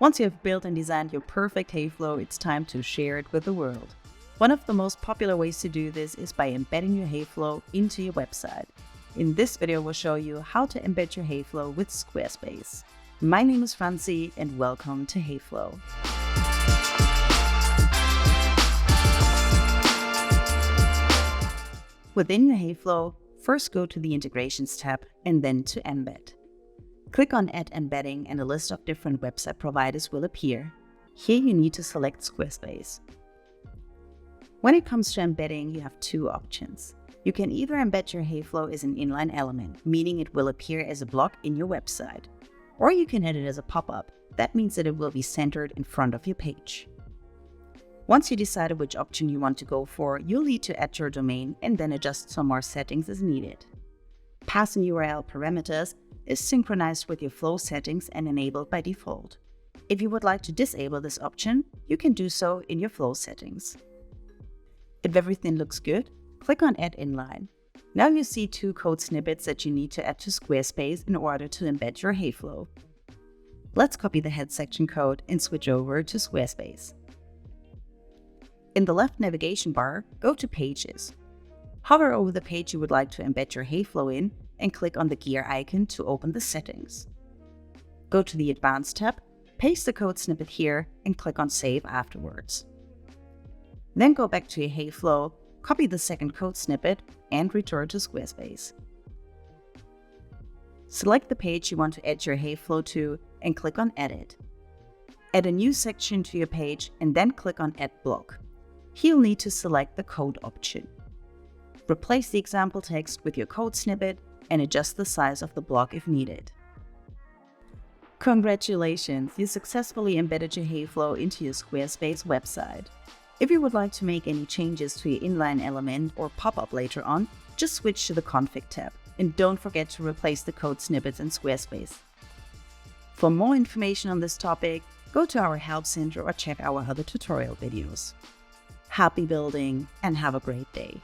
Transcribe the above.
Once you have built and designed your perfect Heyflow, it's time to share it with the world. One of the most popular ways to do this is by embedding your Heyflow into your website. In this video, we'll show you how to embed your Heyflow with Squarespace. My name is Franzi and welcome to Heyflow. Within your Heyflow, first go to the Integrations tab and then to Embed. Click on Add Embedding and a list of different website providers will appear. Here you need to select Squarespace. When it comes to embedding, you have two options. You can either embed your Heyflow as an inline element, meaning it will appear as a block in your website. Or you can add it as a pop-up. That means that it will be centered in front of your page. Once you decided which option you want to go for, you'll need to add your domain and then adjust some more settings as needed. Pass and URL parameters is synchronized with your flow settings and enabled by default. If you would like to disable this option, you can do so in your flow settings. If everything looks good, click on Add Inline. Now you see two code snippets that you need to add to Squarespace in order to embed your Heyflow. Let's copy the head section code and switch over to Squarespace. In the left navigation bar, go to Pages. Hover over the page you would like to embed your Heyflow in and click on the gear icon to open the settings. Go to the Advanced tab, paste the code snippet here and click on Save afterwards. Then go back to your Heyflow, copy the second code snippet and return to Squarespace. Select the page you want to add your Heyflow to and click on Edit. Add a new section to your page and then click on Add Block. Here you'll need to select the code option. Replace the example text with your code snippet and adjust the size of the block if needed. Congratulations! You successfully embedded your Heyflow into your Squarespace website. If you would like to make any changes to your inline element or pop-up later on, just switch to the Config tab and don't forget to replace the code snippets in Squarespace. For more information on this topic, go to our Help Center or check our other tutorial videos. Happy building and have a great day!